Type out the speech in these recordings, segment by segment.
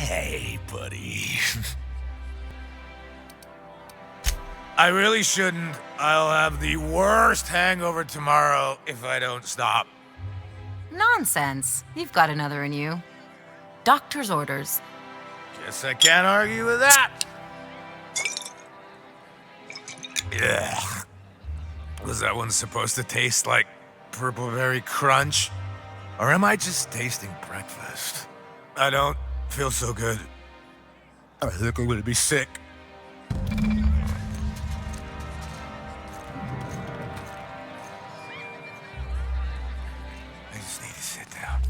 Hey, buddy. I really shouldn't. I'll have the worst hangover tomorrow if I don't stop. Nonsense. You've got another in you. Doctor's orders. Guess I can't argue with that. Yeah. Was that one supposed to taste like purple berry crunch? Or am I just tasting breakfast? I don't feel so good. I think I'm gonna be sick. I just need to sit down.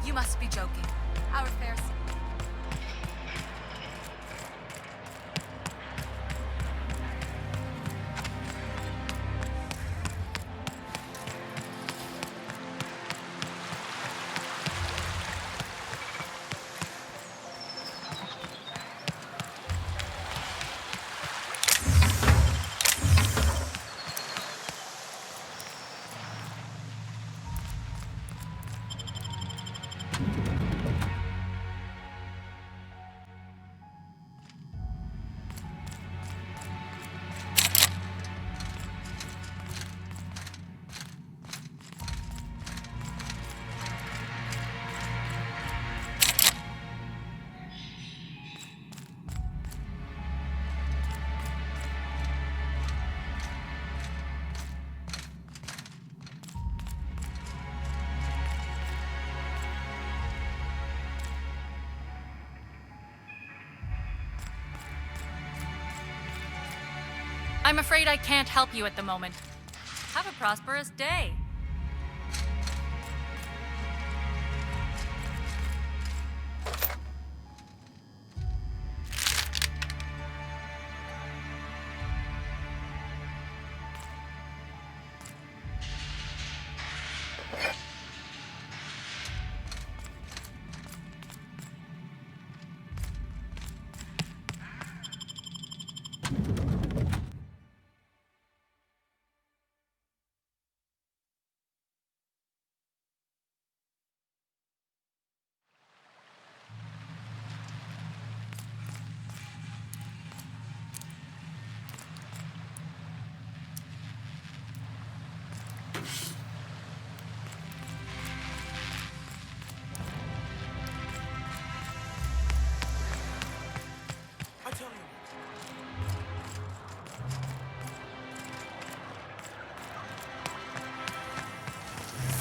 You must be joking. Our affairs. I'm afraid I can't help you at the moment. Have a prosperous day.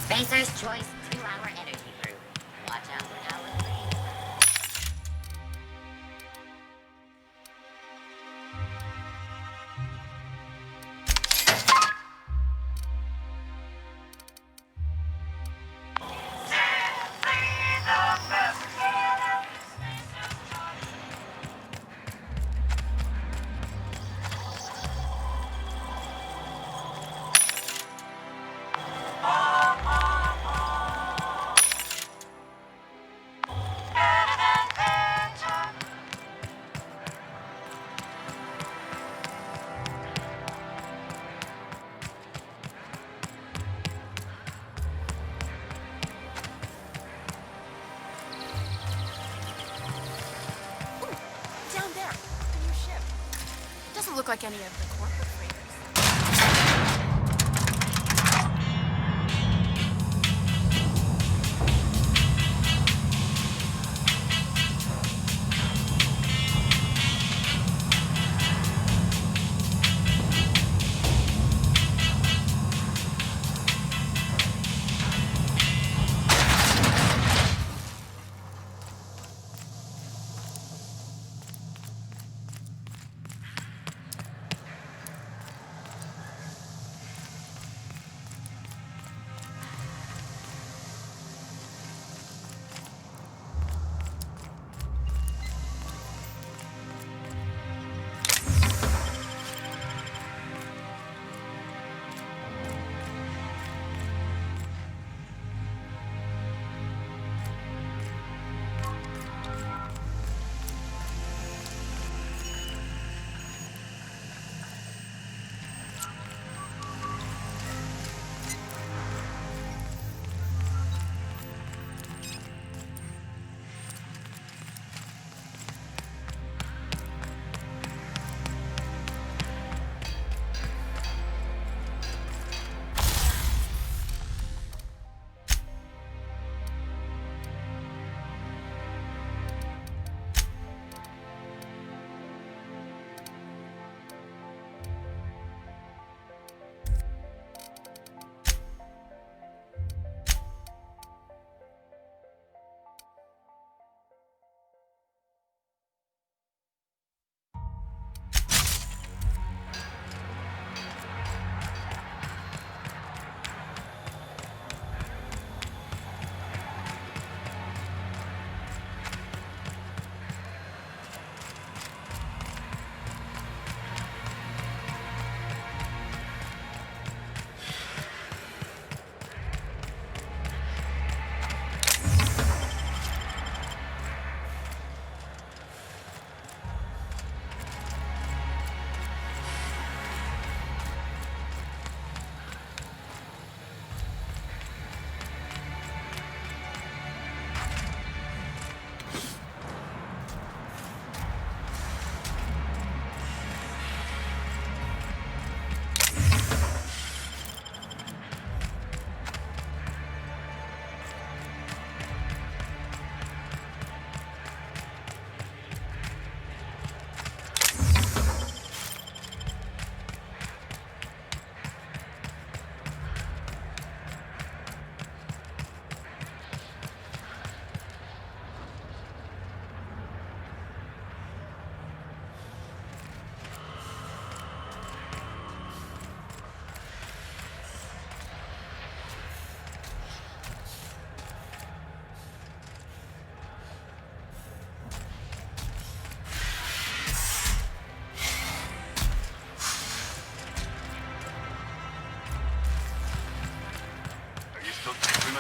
Spacer's Choice 2-hour energy brew. Watch out for hours. Look like any of the corporate freighters.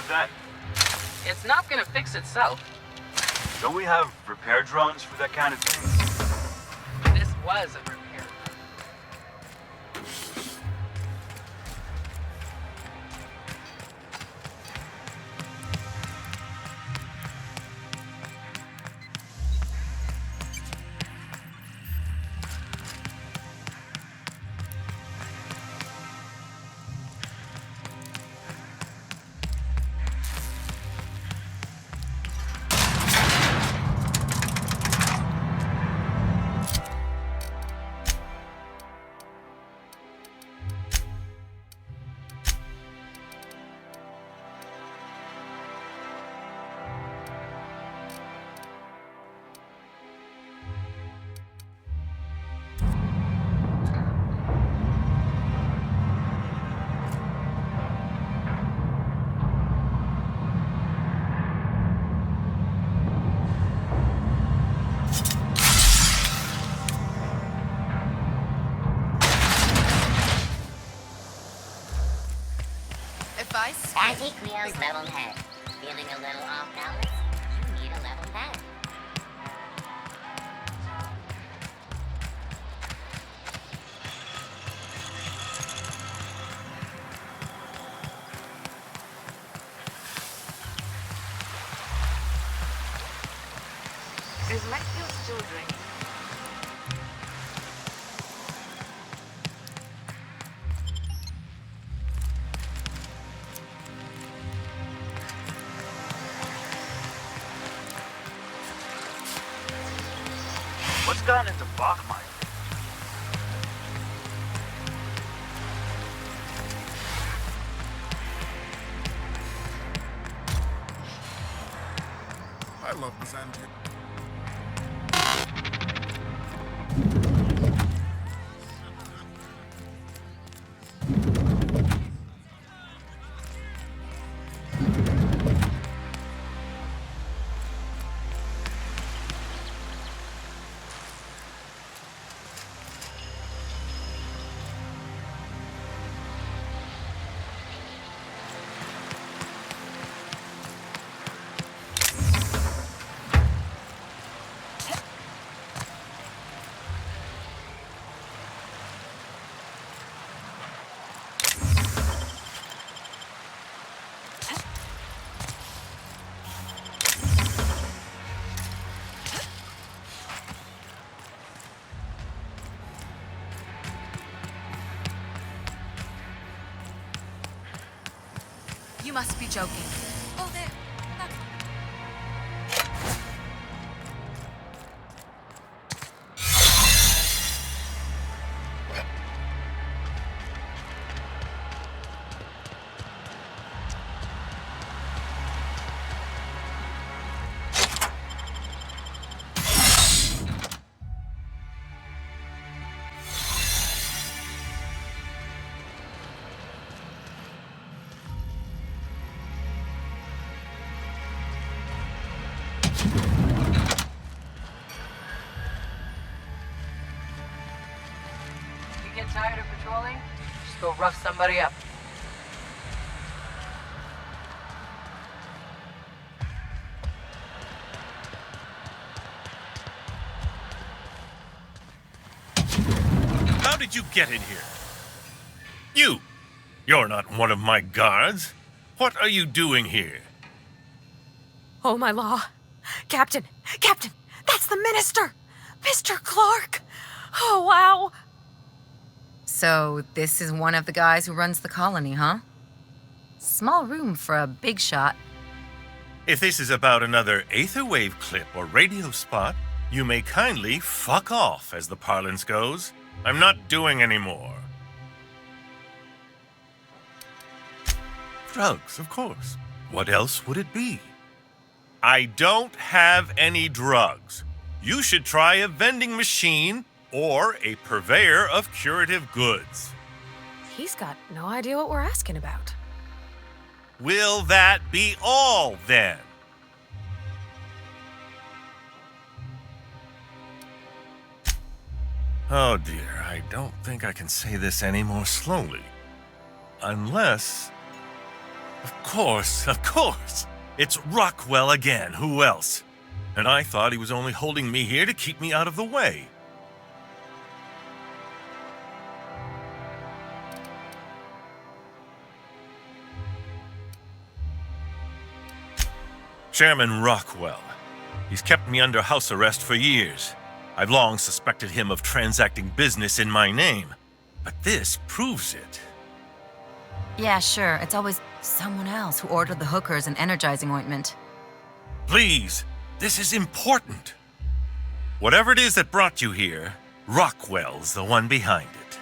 with that? It's not gonna fix itself. Don't we have repair drones for that kind of thing? This was a repair. Anti-Creo's leveled head. Feeling a little off balance? You need a leveled head. Is Metfield still drinking? What's gotten into Bachmeier? I love this engine. You must be joking. Oh, there. Get tired of patrolling? Just go rough somebody up. How did you get in here? You're not one of my guards. What are you doing here? Oh, my law. Captain! Captain! That's the minister! Mr. Clark! Oh, wow! So, this is one of the guys who runs the colony, huh? Small room for a big shot. If this is about another Aetherwave clip or radio spot, you may kindly fuck off, as the parlance goes. I'm not doing any more. Drugs, of course. What else would it be? I don't have any drugs. You should try a vending machine or a purveyor of curative goods. He's got no idea what we're asking about. Will that be all, then? Oh dear, I don't think I can say this any more slowly. Unless... Of course. It's Rockwell again. Who else? And I thought he was only holding me here to keep me out of the way. Chairman Rockwell. He's kept me under house arrest for years. I've long suspected him of transacting business in my name, but this proves it. Yeah, sure. It's always someone else who ordered the hookers and energizing ointment. Please, this is important. Whatever it is that brought you here, Rockwell's the one behind it.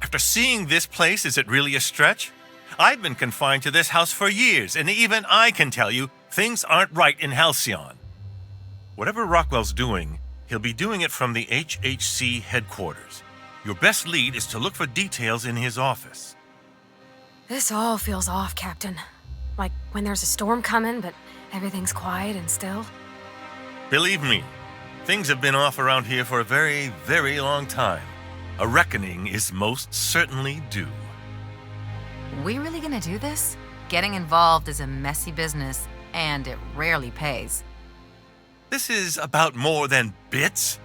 After seeing this place, is it really a stretch? I've been confined to this house for years, and even I can tell you, things aren't right in Halcyon. Whatever Rockwell's doing, he'll be doing it from the HHC headquarters. Your best lead is to look for details in his office. This all feels off, Captain. Like when there's a storm coming, but everything's quiet and still. Believe me, things have been off around here for a very, very long time. A reckoning is most certainly due. We really gonna do this? Getting involved is a messy business, and it rarely pays. This is about more than bits.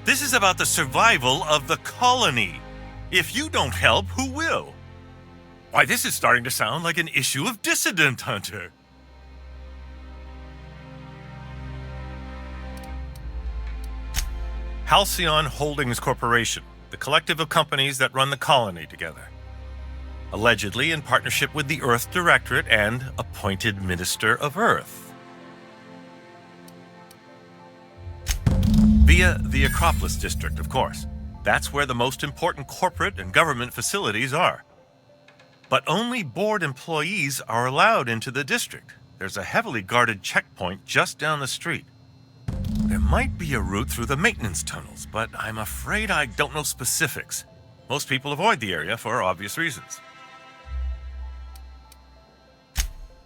This is about the survival of the colony. If you don't help, who will? Why, this is starting to sound like an issue of Dissident Hunter. Halcyon Holdings Corporation, the collective of companies that run the colony together. Allegedly in partnership with the Earth Directorate and appointed Minister of Earth. Via the Acropolis District, of course. That's where the most important corporate and government facilities are. But only board employees are allowed into the district. There's a heavily guarded checkpoint just down the street. There might be a route through the maintenance tunnels, but I'm afraid I don't know specifics. Most people avoid the area for obvious reasons.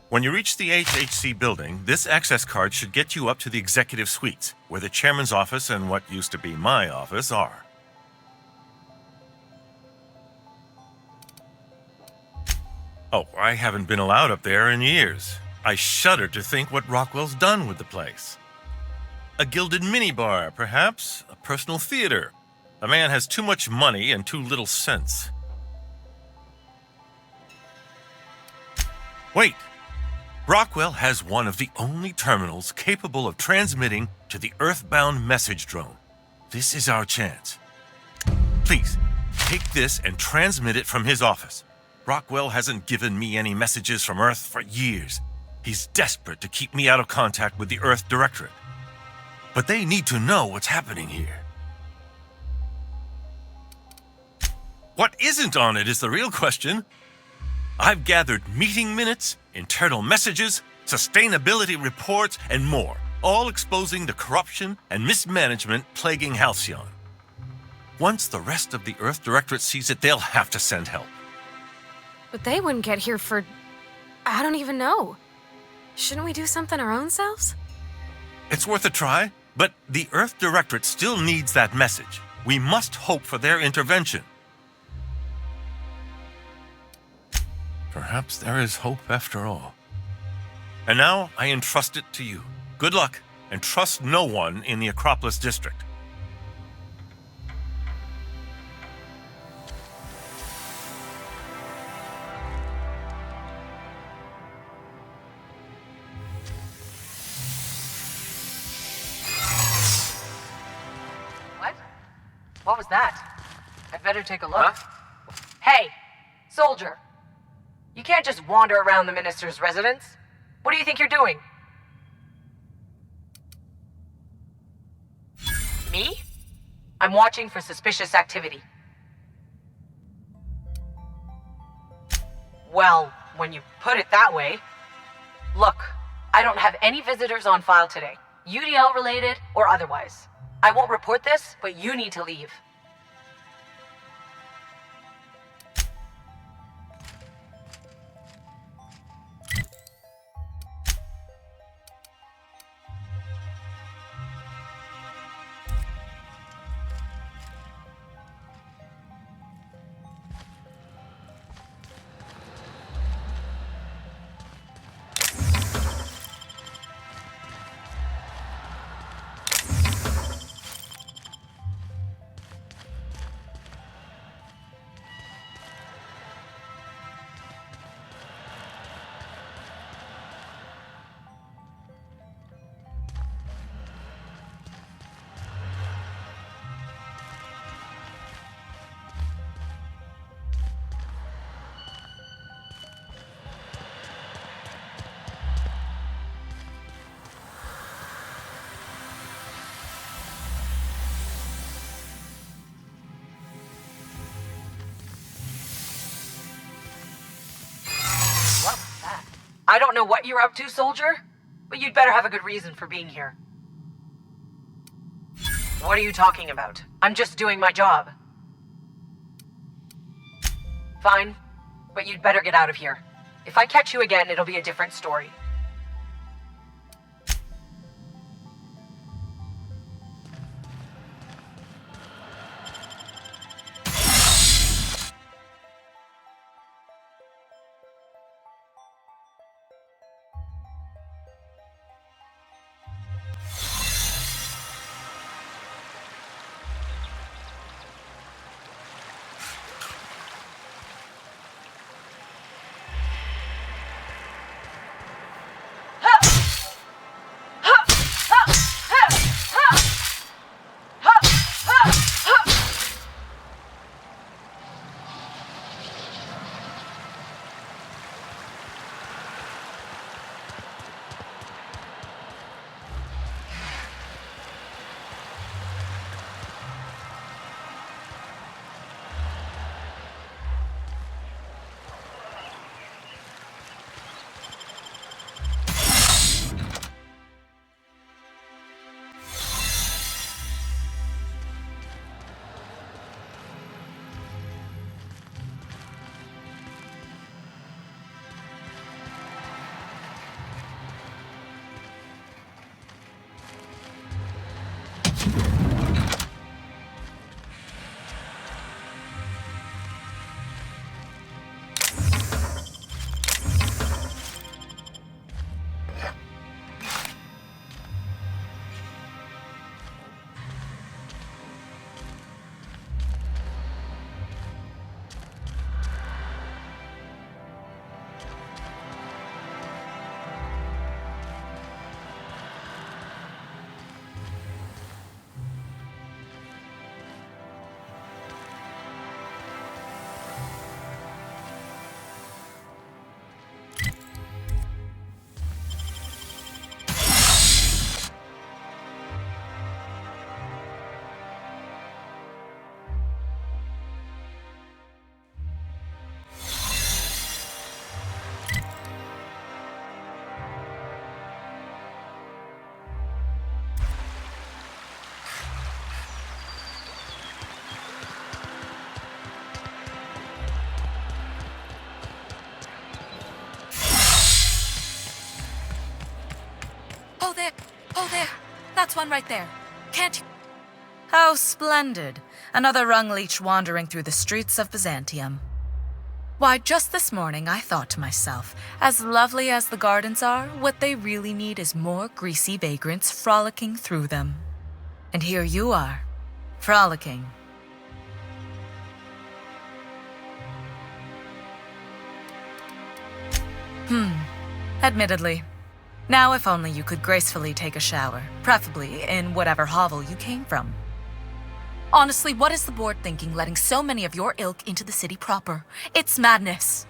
When you reach the HHC building, this access card should get you up to the executive suites, where the chairman's office and what used to be my office are. Oh, I haven't been allowed up there in years. I shudder to think what Rockwell's done with the place. A gilded minibar, perhaps? A personal theater. The man has too much money and too little sense. Wait! Rockwell has one of the only terminals capable of transmitting to the Earthbound message drone. This is our chance. Please, take this and transmit it from his office. Rockwell hasn't given me any messages from Earth for years. He's desperate to keep me out of contact with the Earth Directorate. But they need to know what's happening here. What isn't on it is the real question. I've gathered meeting minutes, internal messages, sustainability reports, and more, all exposing the corruption and mismanagement plaguing Halcyon. Once the rest of the Earth Directorate sees it, they'll have to send help. But they wouldn't get here for... I don't even know. Shouldn't we do something our own selves? It's worth a try, but the Earth Directorate still needs that message. We must hope for their intervention. Perhaps there is hope after all. And now I entrust it to you. Good luck, and trust no one in the Acropolis District. What? What was that? I'd better take a look. Hey, soldier. You can't just wander around the minister's residence. What do you think you're doing? Me? I'm watching for suspicious activity. Well, when you put it that way. Look, I don't have any visitors on file today, UDL related or otherwise. I won't report this, but you need to leave. I don't know what you're up to, soldier, but you'd better have a good reason for being here. What are you talking about? I'm just doing my job. Fine, but you'd better get out of here. If I catch you again, it'll be a different story. Oh, there. That's one right there. Can't you... How splendid. Another rung leech wandering through the streets of Byzantium. Why, just this morning I thought to myself, as lovely as the gardens are, what they really need is more greasy vagrants frolicking through them. And here you are, frolicking. Admittedly. Now if only you could gracefully take a shower, preferably in whatever hovel you came from. Honestly, what is the board thinking letting so many of your ilk into the city proper? It's madness.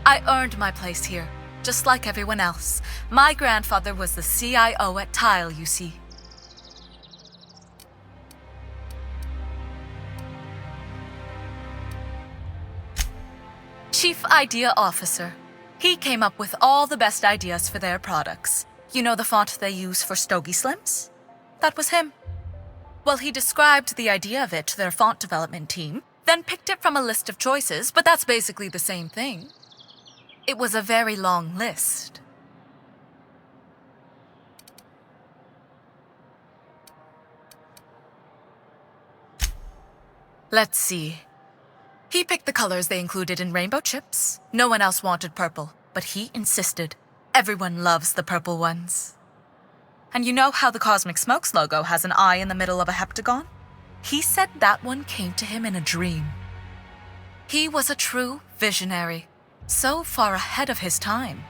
I earned my place here, just like everyone else. My grandfather was the CIO at Tile, you see. Chief Idea Officer. He came up with all the best ideas for their products. You know the font they use for Stogie Slims? That was him. Well, he described the idea of it to their font development team, then picked it from a list of choices, but that's basically the same thing. It was a very long list. Let's see. He picked the colors they included in rainbow chips. No one else wanted purple, but he insisted. Everyone loves the purple ones. And you know how the Cosmic Smokes logo has an eye in the middle of a heptagon? He said that one came to him in a dream. He was a true visionary, so far ahead of his time.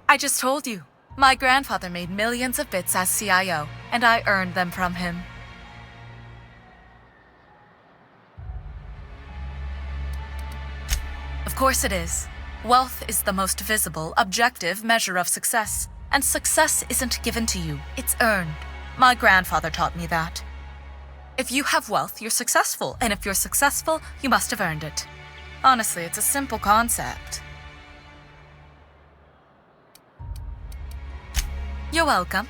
I just told you, my grandfather made millions of bits as CIO, and I earned them from him. Of course it is. Wealth is the most visible, objective measure of success, and success isn't given to you, it's earned. My grandfather taught me that. If you have wealth, you're successful, and if you're successful, you must have earned it. Honestly, it's a simple concept. You're welcome.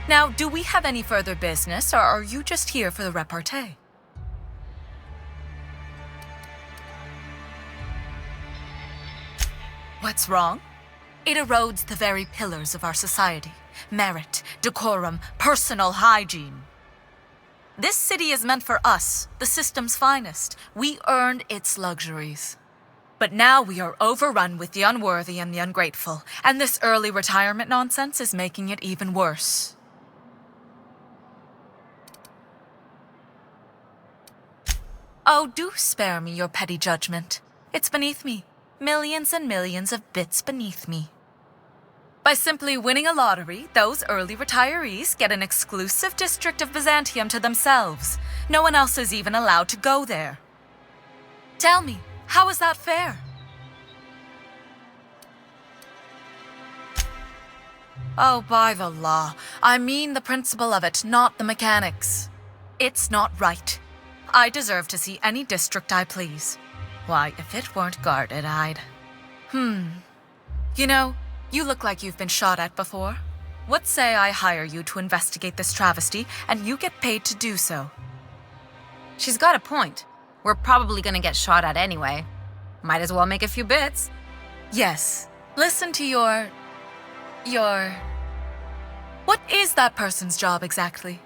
Now, do we have any further business, or are you just here for the repartee? What's wrong? It erodes the very pillars of our society. Merit, decorum, personal hygiene. This city is meant for us, the system's finest. We earned its luxuries. But now we are overrun with the unworthy and the ungrateful, and this early retirement nonsense is making it even worse. Oh, do spare me your petty judgment. It's beneath me. Millions and millions of bits beneath me. By simply winning a lottery, those early retirees get an exclusive district of Byzantium to themselves. No one else is even allowed to go there. Tell me, how is that fair? Oh, by the law. I mean the principle of it, not the mechanics. It's not right. I deserve to see any district I please. Why, if it weren't guarded, I'd... You know, you look like you've been shot at before. What say I hire you to investigate this travesty, and you get paid to do so? She's got a point. We're probably gonna get shot at anyway. Might as well make a few bits. Yes. Listen to your... What is that person's job exactly?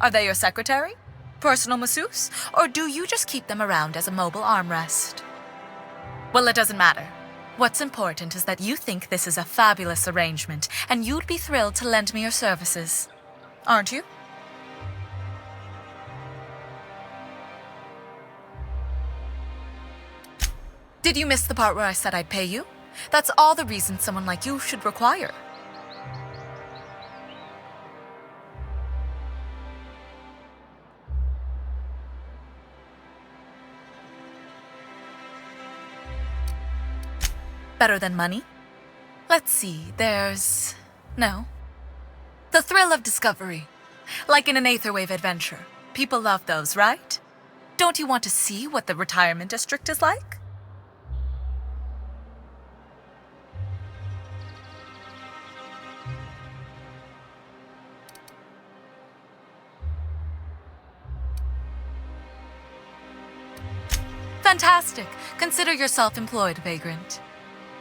Are they your secretary? Personal masseuse? Or do you just keep them around as a mobile armrest? Well, it doesn't matter. What's important is that you think this is a fabulous arrangement, and you'd be thrilled to lend me your services. Aren't you? Did you miss the part where I said I'd pay you? That's all the reason someone like you should require. Better than money? Let's see, there's... No. The thrill of discovery. Like in an Aetherwave adventure. People love those, right? Don't you want to see what the retirement district is like? Fantastic. Consider yourself employed, vagrant.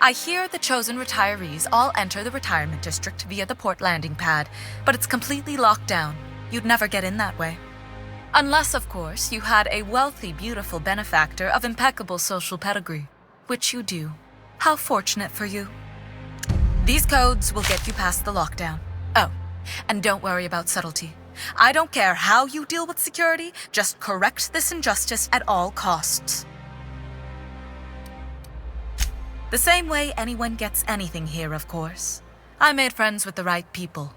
I hear the chosen retirees all enter the retirement district via the port landing pad, but it's completely locked down. You'd never get in that way. Unless, of course, you had a wealthy, beautiful benefactor of impeccable social pedigree, which you do. How fortunate for you. These codes will get you past the lockdown. Oh, and don't worry about subtlety. I don't care how you deal with security, just correct this injustice at all costs. The same way anyone gets anything here, of course. I made friends with the right people.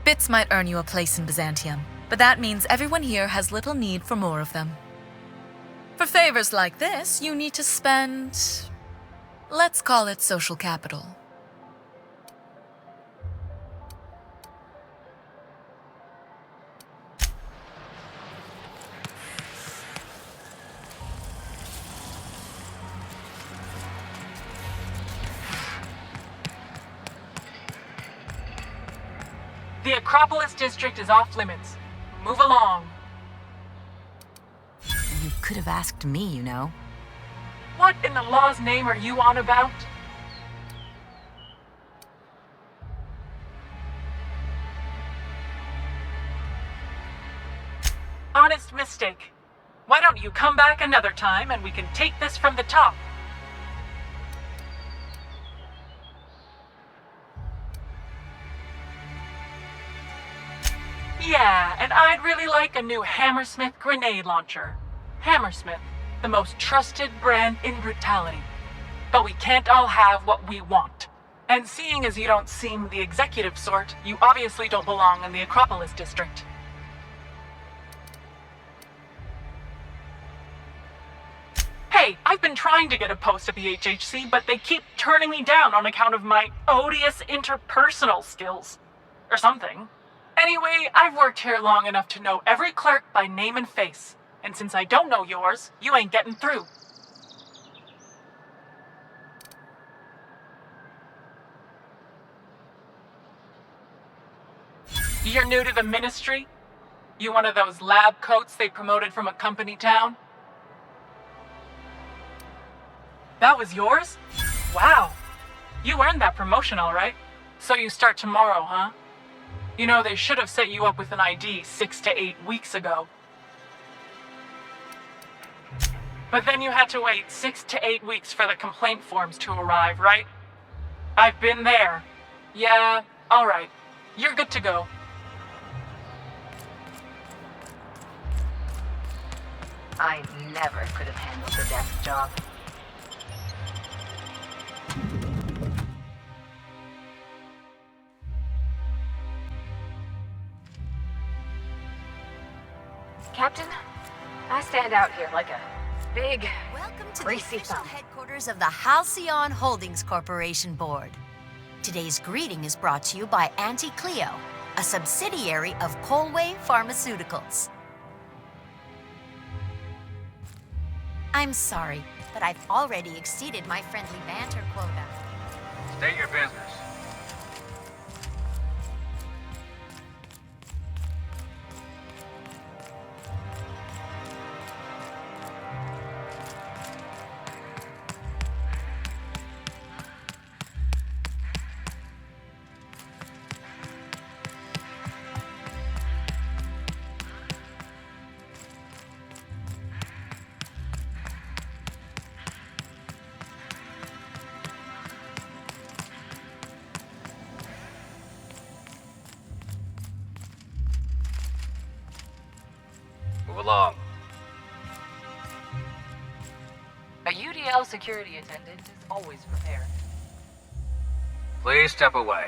Bits might earn you a place in Byzantium, but that means everyone here has little need for more of them. For favors like this, you need to spend... let's call it social capital. The Acropolis district is off limits. Move along. You could have asked me, you know. What in the law's name are you on about? Honest mistake. Why don't you come back another time and we can take this from the top? Yeah, and I'd really like a new Hammersmith grenade launcher. Hammersmith, the most trusted brand in brutality. But we can't all have what we want. And seeing as you don't seem the executive sort, you obviously don't belong in the Acropolis district. Hey, Hey, I've been trying to get a post at the HHC, but they keep turning me down on account of my odious interpersonal skills. Or something. Anyway, I've worked here long enough to know every clerk by name and face. And since I don't know yours, you ain't getting through. You're new to the ministry? You one of those lab coats they promoted from a company town? That was yours? Wow. You earned that promotion, all right. So you start tomorrow, huh? You know, they should have set you up with an ID 6 to 8 weeks ago. But then you had to wait 6 to 8 weeks for the complaint forms to arrive, right? I've been there. Yeah, all right. You're good to go. I never could have handled the desk job. Captain, I stand out here like a big, Welcome to the greasy official thumb. headquarters of the Halcyon Holdings Corporation Board. Today's greeting is brought to you by Auntie Cleo, a subsidiary of Colway Pharmaceuticals. I'm sorry, but I've already exceeded my friendly banter quota. State your business. Move along. A UDL security attendant is always prepared. Please step away.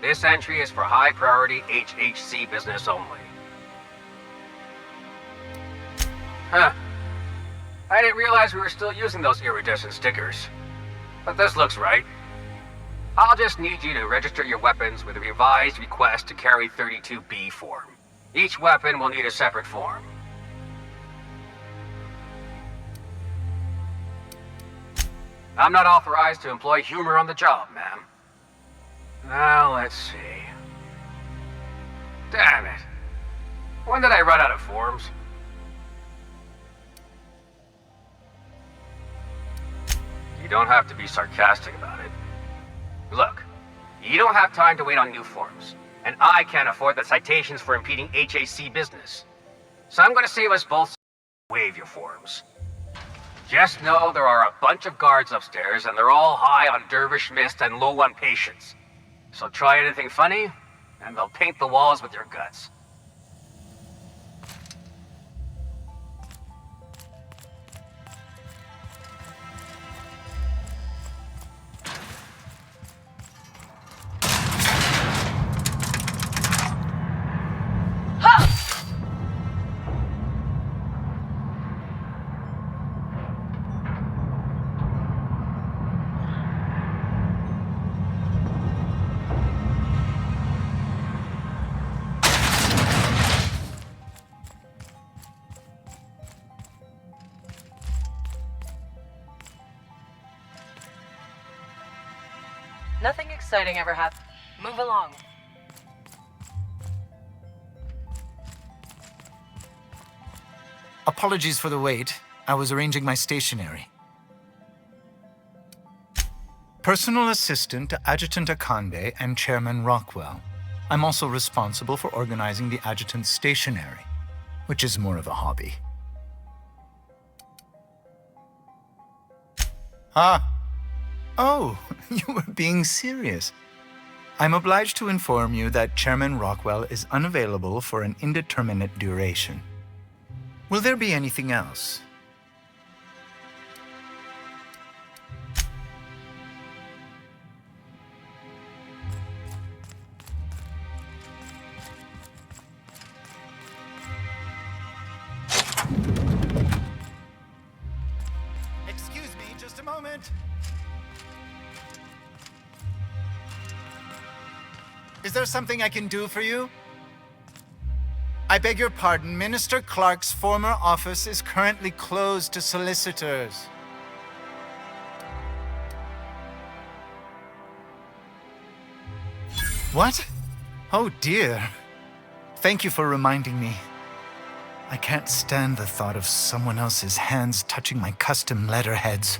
This entry is for high priority HHC business only. Huh. I didn't realize we were still using those iridescent stickers. But this looks right. I'll just need you to register your weapons with a revised request to carry 32B form. Each weapon will need a separate form. I'm not authorized to employ humor on the job, ma'am. Now, let's see. Damn it. When did I run out of forms? You don't have to be sarcastic about it. Look, you don't have time to wait on new forms, and I can't afford the citations for impeding HAC business. So I'm going to save us both. Waive your forms. Just know there are a bunch of guards upstairs, and they're all high on dervish mist and low on patience. So try anything funny, and they'll paint the walls with your guts. Nothing exciting ever happened. Move along. Apologies for the wait. I was arranging my stationery. Personal assistant to Adjutant Akanbe and Chairman Rockwell. I'm also responsible for organizing the adjutant's stationery, which is more of a hobby. Ah. Oh, you were being serious. I'm obliged to inform you that Chairman Rockwell is unavailable for an indeterminate duration. Will there be anything else? a moment. Is there something I can do for you? I beg your pardon, Minister Clark's former office is currently closed to solicitors. What? Oh dear. Thank you for reminding me. I can't stand the thought of someone else's hands touching my custom letterheads.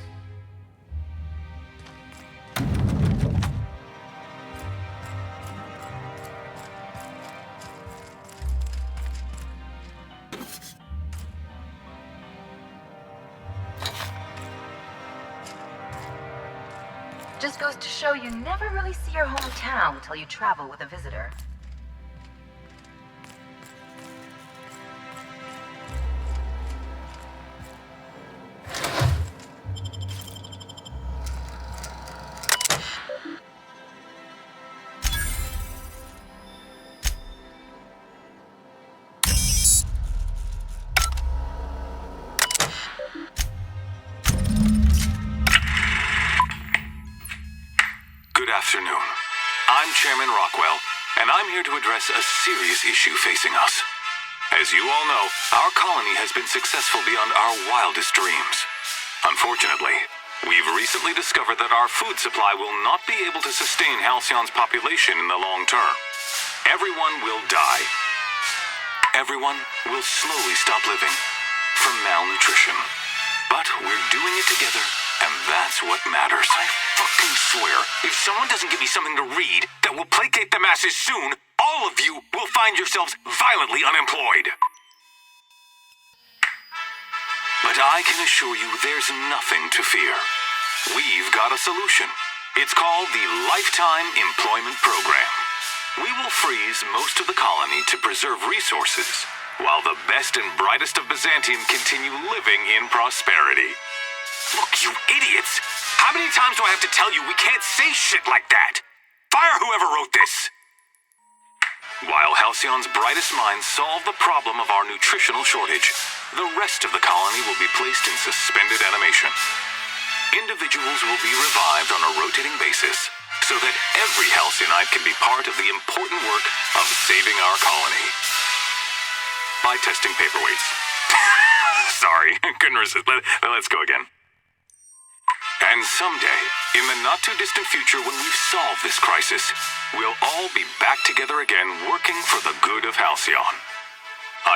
Just goes to show you never really see your hometown until you travel with a visitor. Good afternoon. I'm Chairman Rockwell, and I'm here to address a serious issue facing us. As you all know, our colony has been successful beyond our wildest dreams. Unfortunately, we've recently discovered that our food supply will not be able to sustain Halcyon's population in the long term. Everyone will die. Everyone will slowly stop living from malnutrition. But we're doing it together, and that's what matters. I fucking swear, if someone doesn't give me something to read that will placate the masses soon, all of you will find yourselves violently unemployed. But I can assure you there's nothing to fear. We've got a solution. It's called the Lifetime Employment Program. We will freeze most of the colony to preserve resources, while the best and brightest of Byzantium continue living in prosperity. Look, you idiots! How many times do I have to tell you we can't say shit like that? Fire whoever wrote this! While Halcyon's brightest minds solve the problem of our nutritional shortage, the rest of the colony will be placed in suspended animation. Individuals will be revived on a rotating basis, so that every Halcyonite can be part of the important work of saving our colony. By testing paperweights. Sorry, couldn't resist. Let's go again. And someday, in the not-too-distant future when we've solved this crisis, we'll all be back together again working for the good of Halcyon.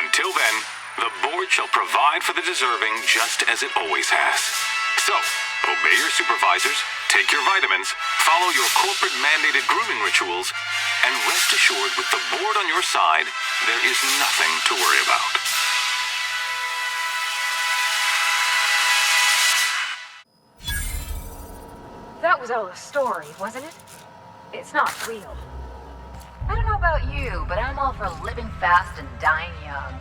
Until then, the board shall provide for the deserving just as it always has. So, obey your supervisors, take your vitamins, follow your corporate-mandated grooming rituals, and rest assured with the board on your side, there is nothing to worry about. That was all a story, wasn't it? It's not real. I don't know about you, but I'm all for living fast and dying young.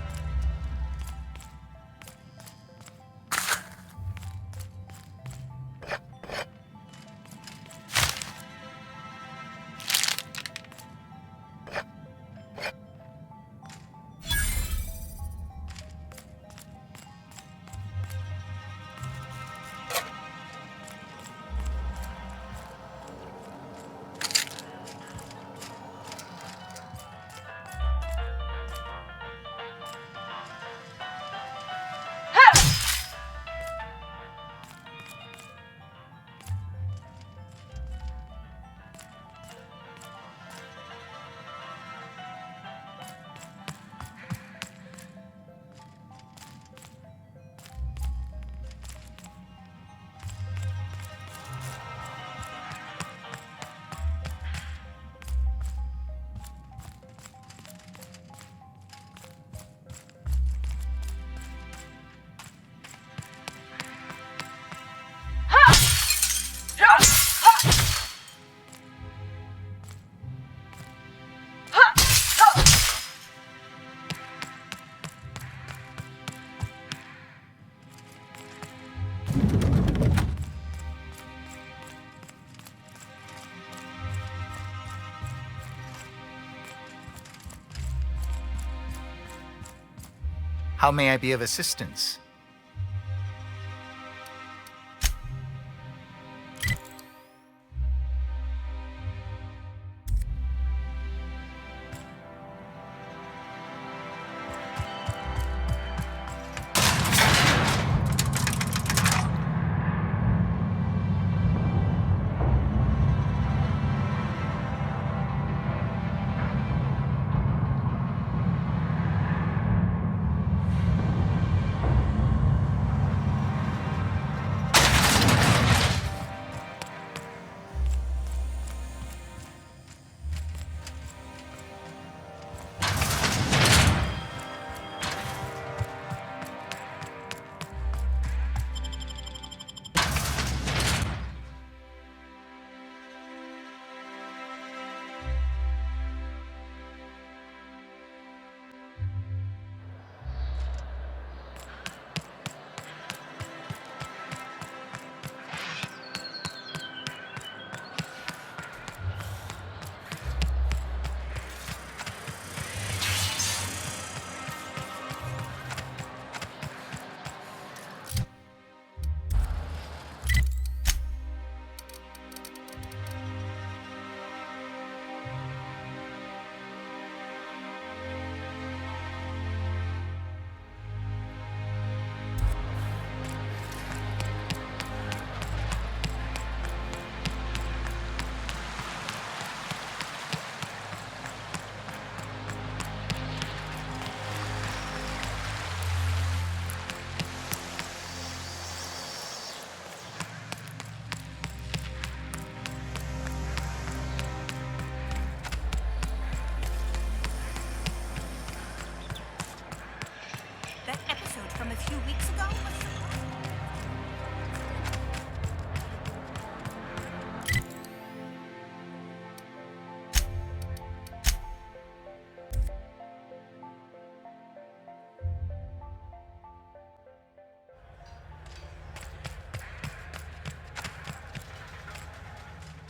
How may I be of assistance?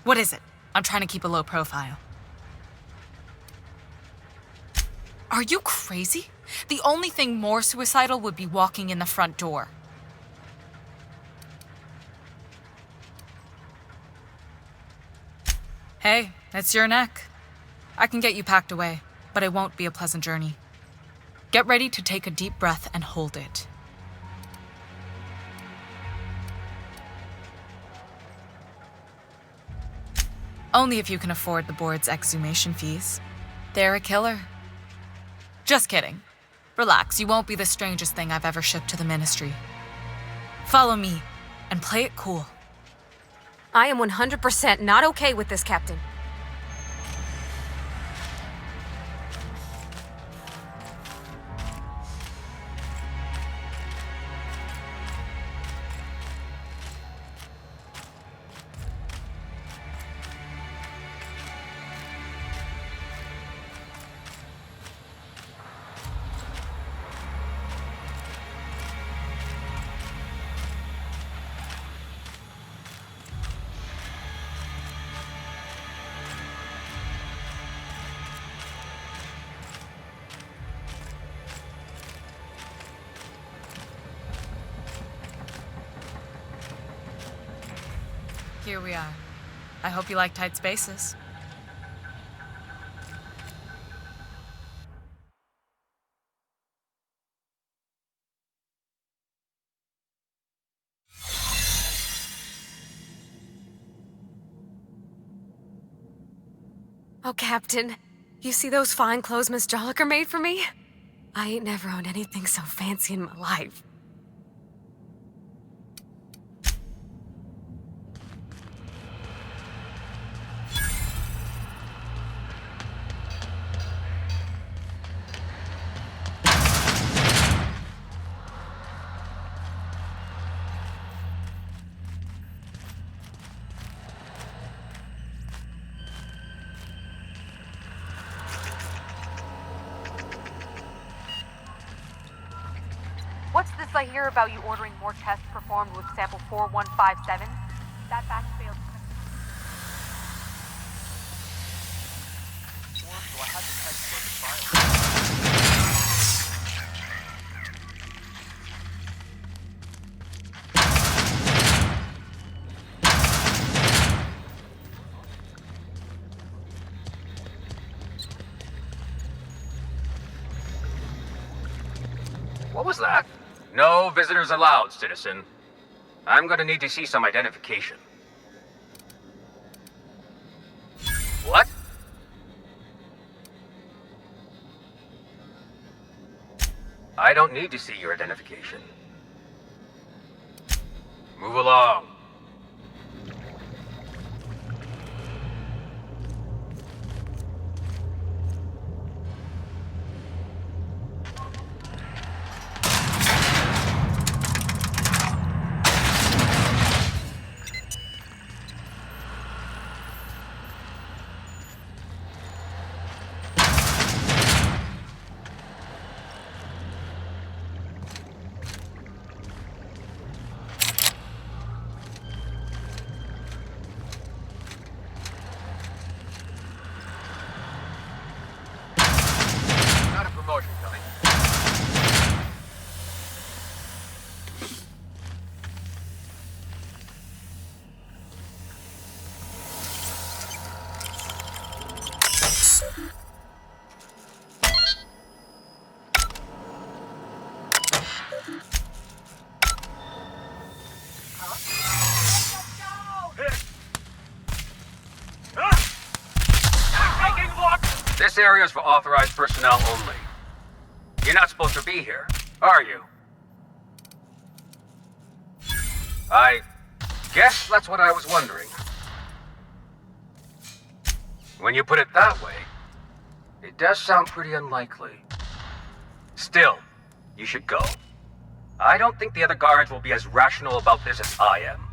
What is it? I'm trying to keep a low profile. Are you crazy? The only thing more suicidal would be walking in the front door. Hey, it's your neck. I can get you packed away, but it won't be a pleasant journey. Get ready to take a deep breath and hold it. Only if you can afford the board's exhumation fees. They're a killer. Just kidding. Relax, you won't be the strangest thing I've ever shipped to the Ministry. Follow me, and play it cool. I am 100% not okay with this, Captain. Here we are. I hope you like tight spaces. Oh, Captain, you see those fine clothes Miss Jolliker made for me? I ain't never owned anything so fancy in my life. What's this I hear about you ordering more tests performed with sample 4157? That batch failed. What was that? No visitors allowed, citizen. I'm gonna need to see some identification. What? I don't need to see your identification. Move along. This area is for authorized personnel only. You're not supposed to be here, are you? I guess that's what I was wondering. When you put it that way, it does sound pretty unlikely. Still, you should go. I don't think the other guards will be as rational about this as I am.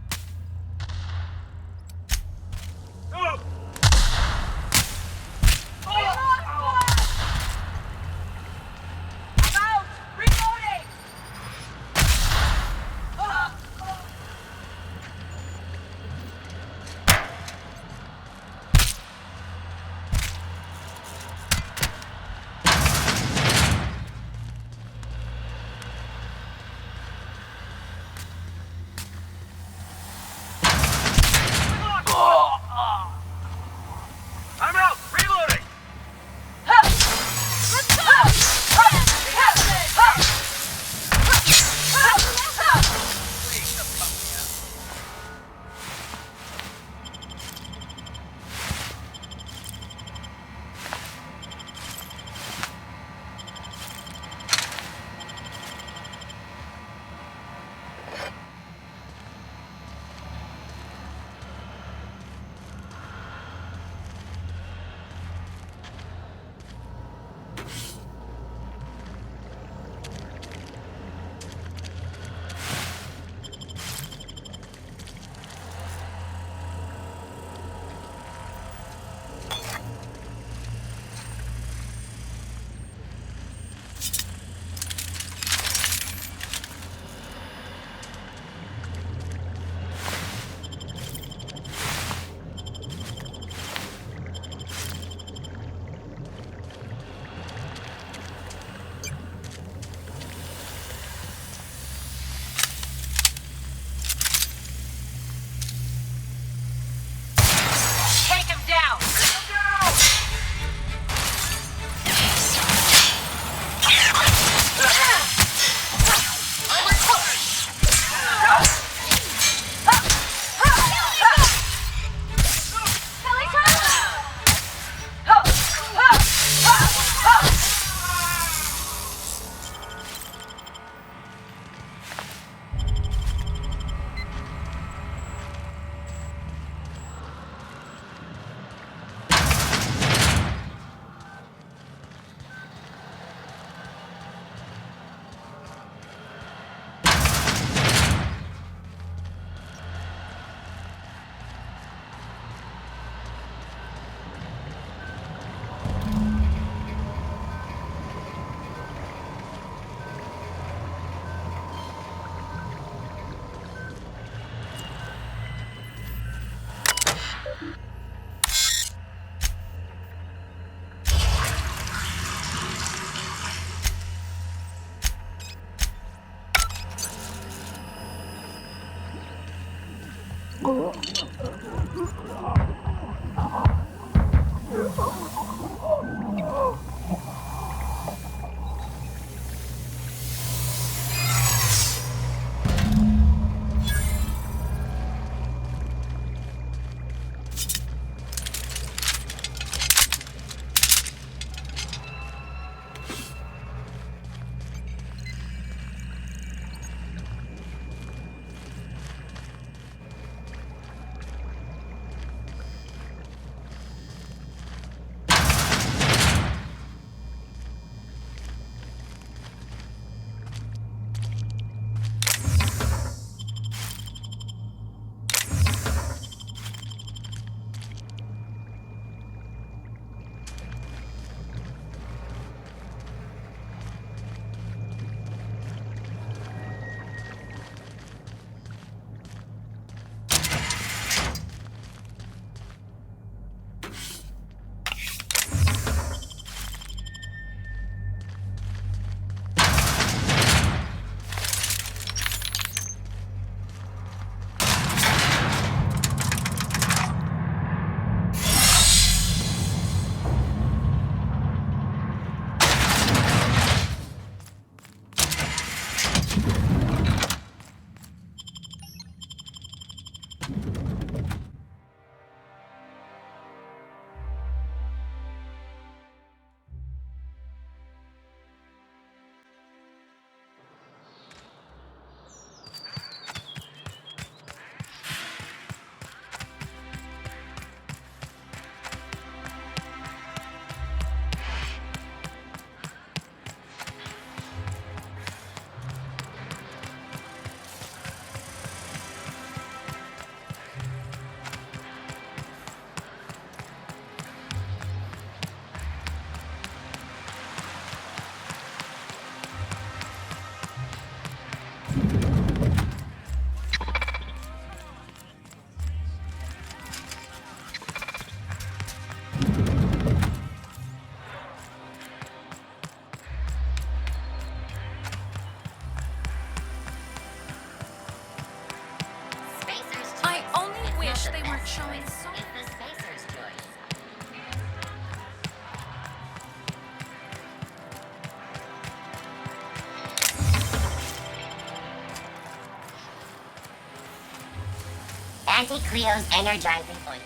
Anti-Cleo's energizing ointment.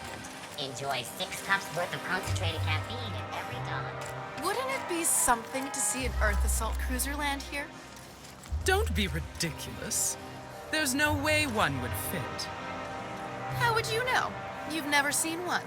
Enjoy 6 cups worth of concentrated caffeine in every dollar. Wouldn't it be something to see an Earth assault cruiser land here? Don't be ridiculous. There's no way one would fit. How would you know? You've never seen one.